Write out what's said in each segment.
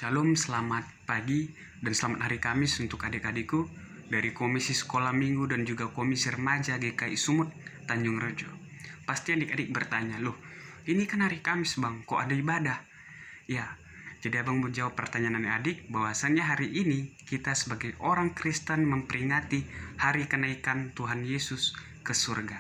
Shalom, selamat pagi dan selamat hari Kamis untuk adik-adikku dari Komisi Sekolah Minggu dan juga Komisi Remaja GKI Sumut, Tanjung Rejo. Pasti adik-adik bertanya, loh ini kan hari Kamis bang, kok ada ibadah? Ya, jadi abang mau jawab pertanyaan adik bahwasannya hari ini kita sebagai orang Kristen memperingati hari kenaikan Tuhan Yesus ke surga.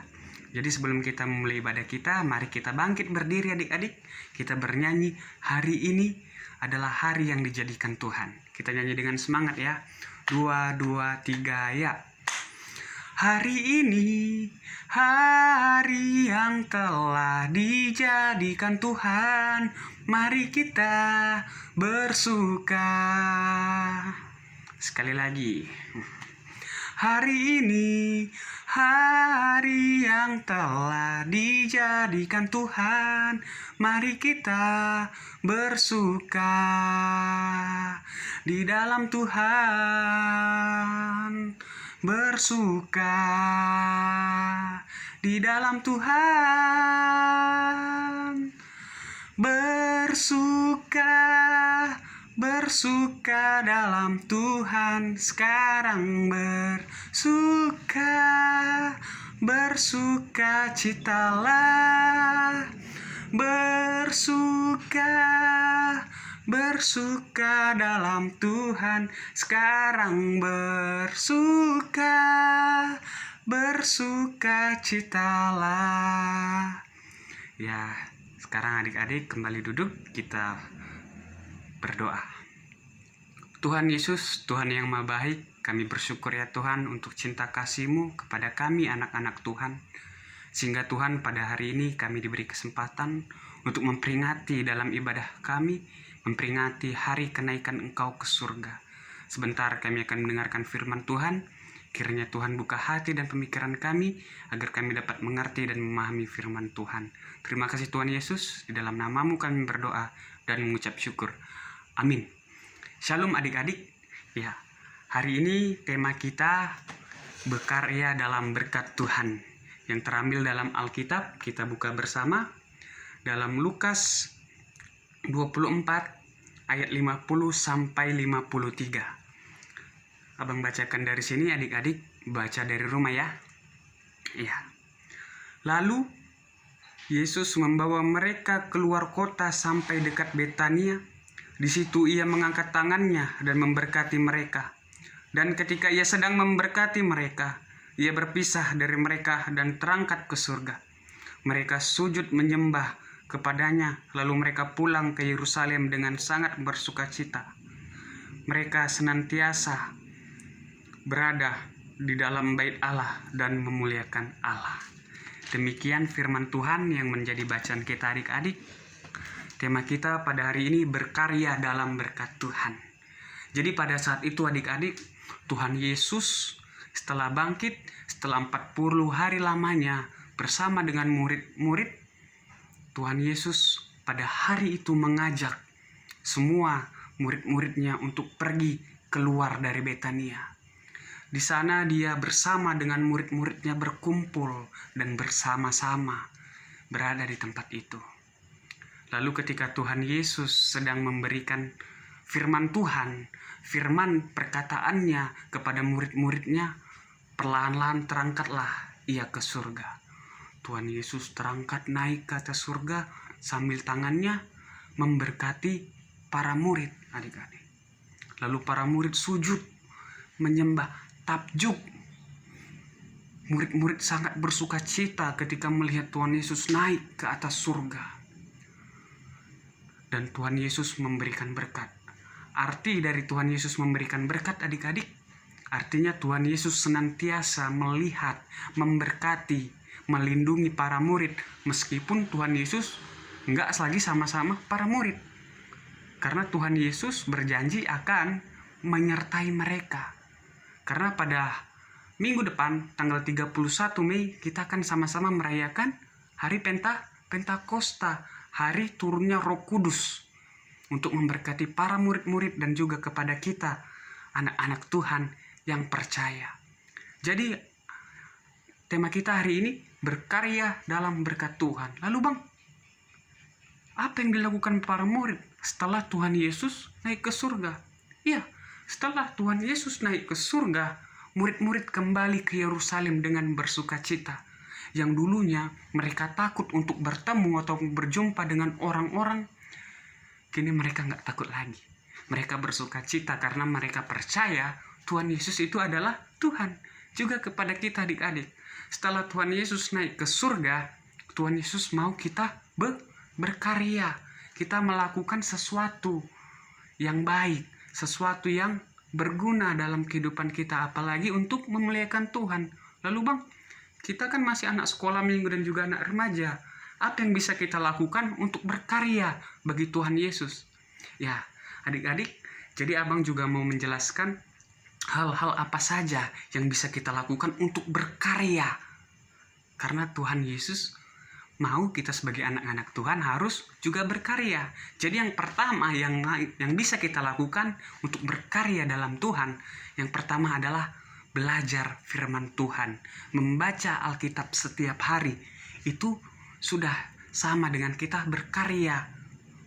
Jadi sebelum kita memulai ibadah kita, mari kita bangkit berdiri adik-adik. Kita bernyanyi, hari ini adalah hari yang dijadikan Tuhan. Kita nyanyi dengan semangat ya. 2, 2, 3 ya. Hari ini, hari yang telah dijadikan Tuhan. Mari kita bersuka. Sekali lagi. Hari ini, hari yang telah dijadikan Tuhan. Mari kita bersuka di dalam Tuhan. Bersuka di dalam Tuhan. Bersuka dalam Tuhan. Sekarang bersuka citalah. Bersuka dalam Tuhan. Sekarang bersuka citalah. Ya, sekarang adik-adik kembali duduk, kita berdoa. Tuhan Yesus, Tuhan yang Maha Baik, kami bersyukur ya Tuhan untuk cinta kasih-Mu kepada kami anak-anak Tuhan. Sehingga Tuhan pada hari ini kami diberi kesempatan untuk memperingati dalam ibadah kami, memperingati hari kenaikan Engkau ke surga. Sebentar kami akan mendengarkan firman Tuhan. Kiranya Tuhan buka hati dan pemikiran kami agar kami dapat mengerti dan memahami firman Tuhan. Terima kasih Tuhan Yesus, di dalam nama-Mu kami berdoa dan mengucap syukur. Amin. Shalom adik-adik. Ya, hari ini tema kita berkarya dalam berkat Tuhan yang terambil dalam Alkitab. Kita buka bersama dalam Lukas 24 ayat 50 sampai 53. Abang bacakan dari sini, adik-adik baca dari rumah ya. Ya. Lalu Yesus membawa mereka keluar kota sampai dekat Betania. Di situ ia mengangkat tangannya dan memberkati mereka. Dan ketika ia sedang memberkati mereka, ia berpisah dari mereka dan terangkat ke surga. Mereka sujud menyembah kepadanya, lalu mereka pulang ke Yerusalem dengan sangat bersukacita. Mereka senantiasa berada di dalam bait Allah dan memuliakan Allah. Demikian firman Tuhan yang menjadi bacaan kita adik-adik. Tema kita pada hari ini berkarya dalam berkat Tuhan. Jadi pada saat itu adik-adik, Tuhan Yesus setelah bangkit, setelah 40 hari lamanya bersama dengan murid-murid, Tuhan Yesus pada hari itu mengajak semua murid-muridnya untuk pergi keluar dari Betania. Di sana dia bersama dengan murid-muridnya berkumpul dan bersama-sama berada di tempat itu. Lalu ketika Tuhan Yesus sedang memberikan firman Tuhan, firman perkataannya kepada murid-muridnya, perlahan-lahan terangkatlah ia ke surga. Tuhan Yesus terangkat naik ke atas surga sambil tangannya memberkati para murid adik-adik. Lalu para murid sujud menyembah, takjub. Murid-murid sangat bersuka cita ketika melihat Tuhan Yesus naik ke atas surga. Dan Tuhan Yesus memberikan berkat. Arti dari Tuhan Yesus memberikan berkat adik-adik, artinya Tuhan Yesus senantiasa melihat, memberkati, melindungi para murid. Meskipun Tuhan Yesus enggak lagi sama-sama para murid. Karena Tuhan Yesus berjanji akan menyertai mereka. Karena pada minggu depan, tanggal 31 Mei, kita akan sama-sama merayakan hari Pentakosta, hari turunnya Roh Kudus, untuk memberkati para murid-murid dan juga kepada kita, anak-anak Tuhan yang percaya. Jadi, tema kita hari ini berkarya dalam berkat Tuhan. Lalu bang, apa yang dilakukan para murid? setelah Tuhan Yesus naik ke surga. Ya, setelah Tuhan Yesus naik ke surga, murid-murid kembali ke Yerusalem dengan bersukacita. Yang dulunya mereka takut untuk bertemu atau berjumpa dengan orang-orang, kini mereka nggak takut lagi. Mereka bersukacita karena mereka percaya Tuhan Yesus itu adalah Tuhan. Juga kepada kita adik-adik, setelah Tuhan Yesus naik ke surga, Tuhan Yesus mau kita berkarya. Kita melakukan sesuatu yang baik, sesuatu yang berguna dalam kehidupan kita, apalagi untuk memuliakan Tuhan. Lalu bang, kita kan masih anak sekolah minggu dan juga anak remaja. Apa yang bisa kita lakukan untuk berkarya bagi Tuhan Yesus? Ya, adik-adik, jadi abang juga mau menjelaskan hal-hal apa saja yang bisa kita lakukan untuk berkarya. Karena Tuhan Yesus mau kita sebagai anak-anak Tuhan harus juga berkarya. Jadi yang pertama yang bisa kita lakukan untuk berkarya dalam Tuhan, yang pertama adalah belajar firman Tuhan. Membaca Alkitab setiap hari itu sudah sama dengan kita berkarya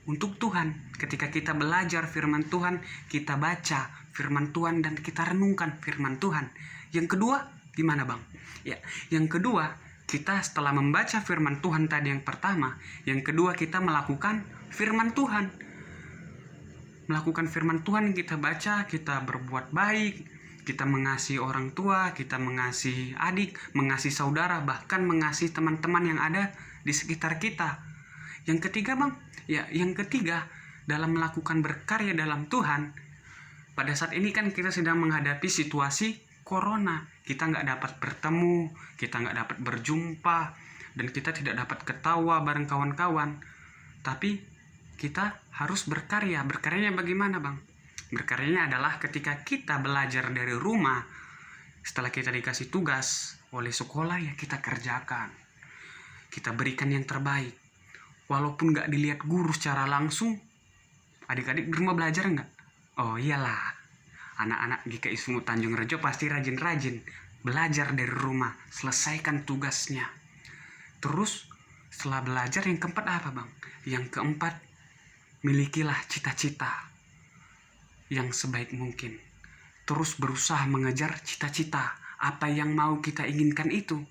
untuk Tuhan. Ketika kita belajar firman Tuhan, kita baca firman Tuhan dan kita renungkan firman Tuhan. Yang kedua, gimana bang? Ya, yang kedua, kita setelah membaca firman Tuhan tadi yang pertama, yang kedua kita melakukan firman Tuhan. Melakukan firman Tuhan yang kita baca, kita berbuat baik, kita mengasihi orang tua, kita mengasihi adik, mengasihi saudara, bahkan mengasihi teman-teman yang ada di sekitar kita. Yang ketiga bang, ya yang ketiga dalam melakukan berkarya dalam Tuhan, pada saat ini kan kita sedang menghadapi situasi corona. Kita nggak dapat bertemu, kita nggak dapat berjumpa, dan kita tidak dapat ketawa bareng kawan-kawan. Tapi kita harus berkarya. Berkaryanya bagaimana bang? Berkaryanya adalah ketika kita belajar dari rumah, setelah kita dikasih tugas oleh sekolah, ya kita kerjakan. Kita berikan yang terbaik. Walaupun nggak dilihat guru secara langsung, adik-adik di rumah belajar nggak? Oh iyalah, anak-anak GKI Sungu Tanjung Rejo pasti rajin-rajin belajar dari rumah, selesaikan tugasnya. Terus setelah belajar yang keempat apa bang? Yang keempat, milikilah cita-cita yang sebaik mungkin. Terus berusaha mengejar cita-cita. Apa yang mau kita inginkan itu.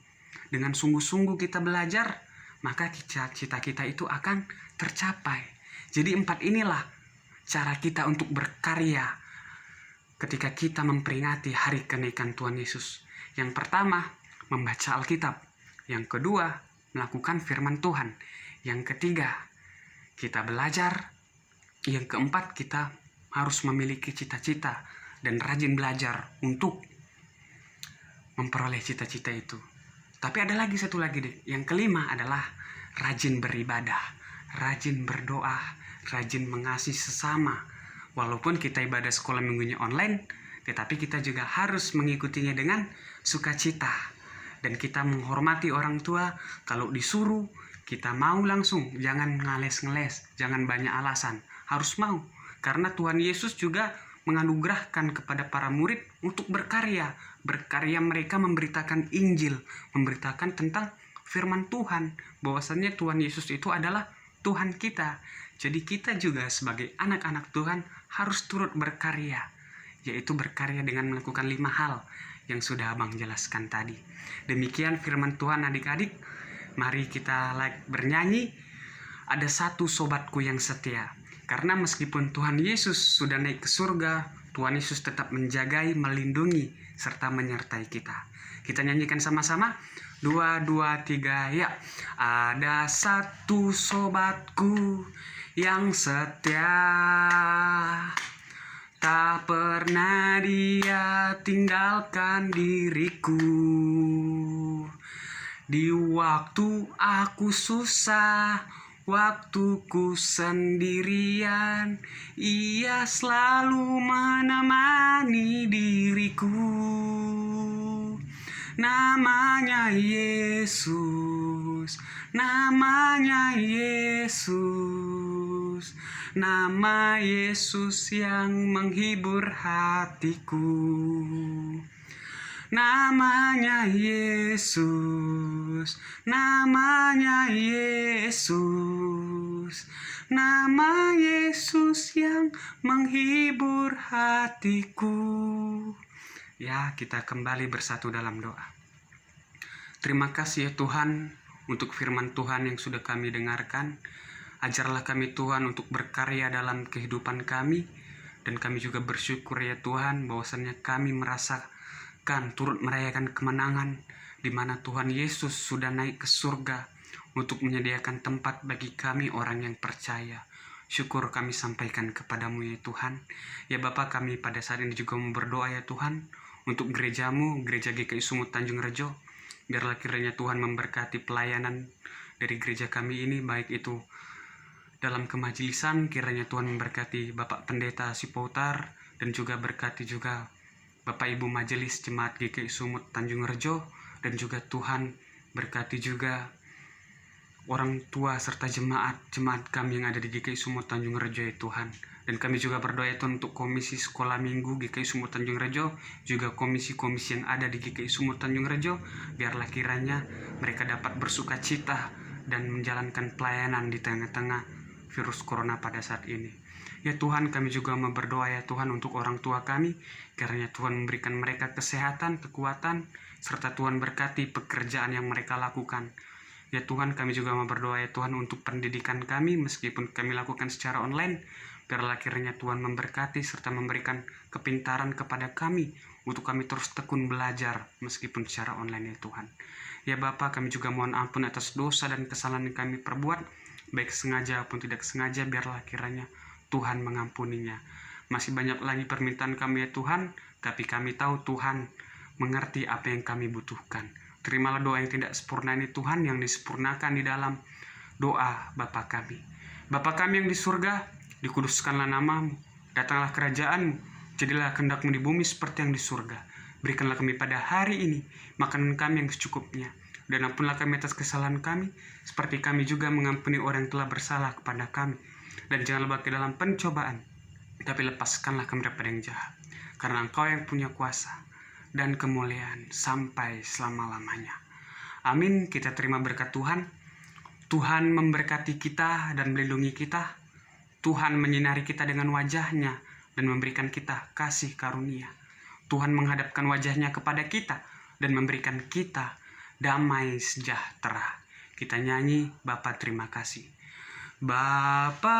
Dengan sungguh-sungguh kita belajar, maka cita-cita kita itu akan tercapai. Jadi 4 inilah cara kita untuk berkarya ketika kita memperingati hari kenaikan Tuhan Yesus. Yang pertama, membaca Alkitab. Yang kedua, melakukan firman Tuhan. Yang ketiga, kita belajar. Yang keempat, kita harus memiliki cita-cita dan rajin belajar untuk memperoleh cita-cita itu. Tapi ada lagi satu lagi deh. Yang kelima adalah rajin beribadah, rajin berdoa, rajin mengasihi sesama. Walaupun kita ibadah sekolah minggunya online, tetapi kita juga harus mengikutinya dengan sukacita. Dan kita menghormati orang tua. Kalau disuruh, kita mau langsung. Jangan ngeles-ngeles, jangan banyak alasan. Harus mau. Karena Tuhan Yesus juga menganugerahkan kepada para murid untuk berkarya. Berkarya mereka memberitakan Injil, memberitakan tentang firman Tuhan. Bahwasannya Tuhan Yesus itu adalah Tuhan kita. Jadi kita juga sebagai anak-anak Tuhan harus turut berkarya, yaitu berkarya dengan melakukan 5 hal yang sudah abang jelaskan tadi. Demikian firman Tuhan adik-adik. Mari kita bernyanyi, ada satu sobatku yang setia. Karena meskipun Tuhan Yesus sudah naik ke surga, Tuhan Yesus tetap menjagai, melindungi, serta menyertai kita. Kita nyanyikan sama-sama. 2, 2, 3, ya. Ada satu sobatku yang setia, tak pernah dia tinggalkan diriku. Di waktu aku susah, waktuku sendirian, ia selalu menemani diriku. Namanya Yesus, namanya Yesus, nama Yesus yang menghibur hatiku. Namanya Yesus, namanya Yesus, nama Yesus yang menghibur hatiku. Ya, kita kembali bersatu dalam doa. Terima kasih ya Tuhan untuk firman Tuhan yang sudah kami dengarkan. Ajarlah kami Tuhan untuk berkarya dalam kehidupan kami. Dan kami juga bersyukur ya Tuhan bahwasannya kami merasakan turut merayakan kemenangan di mana Tuhan Yesus sudah naik ke surga untuk menyediakan tempat bagi kami orang yang percaya. Syukur kami sampaikan kepadamu ya Tuhan. Ya Bapa, kami pada saat ini juga mau berdoa ya Tuhan untuk gerejamu, Gereja GKI Sumut Tanjung Rejo. Biarlah kiranya Tuhan memberkati pelayanan dari gereja kami ini, baik itu dalam kemajelisan, kiranya Tuhan memberkati Bapak Pendeta Sipoutar dan juga berkati juga Bapak Ibu Majelis Jemaat GKI Sumut Tanjung Rejo, dan juga Tuhan berkati juga orang tua serta jemaat kami yang ada di GKI Sumut Tanjung Rejo ya Tuhan. Dan kami juga berdoa ya Tuhan untuk komisi sekolah minggu GKI Sumut Tanjung Rejo, juga komisi-komisi yang ada di GKI Sumut Tanjung Rejo, biarlah kiranya mereka dapat bersuka cita dan menjalankan pelayanan di tengah-tengah virus corona pada saat ini. Ya Tuhan, kami juga mau berdoa ya Tuhan untuk orang tua kami, kiranya Tuhan memberikan mereka kesehatan, kekuatan, serta Tuhan berkati pekerjaan yang mereka lakukan. Ya Tuhan, kami juga mau berdoa ya Tuhan untuk pendidikan kami, meskipun kami lakukan secara online, biarlah kiranya Tuhan memberkati serta memberikan kepintaran kepada kami untuk kami terus tekun belajar meskipun secara online ya Tuhan. Ya Bapa, kami juga mohon ampun atas dosa dan kesalahan yang kami perbuat, baik sengaja maupun tidak sengaja, biarlah kiranya Tuhan mengampuninya. Masih banyak lagi permintaan kami ya Tuhan, tapi kami tahu Tuhan mengerti apa yang kami butuhkan. Terimalah doa yang tidak sempurna ini Tuhan, yang disempurnakan di dalam doa Bapa kami. Bapa kami yang di surga, dikuduskanlah namamu, datanglah kerajaanmu, jadilah kehendak-mu di bumi seperti yang di surga. Berikanlah kami pada hari ini makanan kami yang secukupnya, dan ampunlah kami atas kesalahan kami, seperti kami juga mengampuni orang yang telah bersalah kepada kami. Dan janganlah bawa ke dalam pencobaan, tapi lepaskanlah kami daripada yang jahat. Karena Engkau yang punya kuasa dan kemuliaan sampai selama-lamanya. Amin. Kita terima berkat Tuhan. Tuhan memberkati kita dan melindungi kita. Tuhan menyinari kita dengan wajah-Nya dan memberikan kita kasih karunia. Tuhan menghadapkan wajah-Nya kepada kita dan memberikan kita damai sejahtera. Kita nyanyi, Bapa terima kasih. Bapa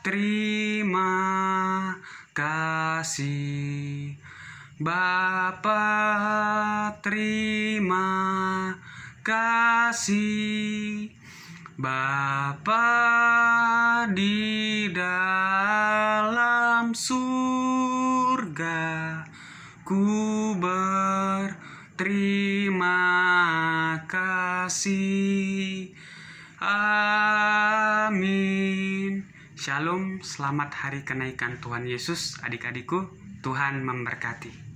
terima kasih, Bapa terima kasih, Bapa di dalam surga, ku berterima kasih. Amin. Shalom, selamat hari kenaikan Tuhan Yesus, adik-adikku. Tuhan memberkati.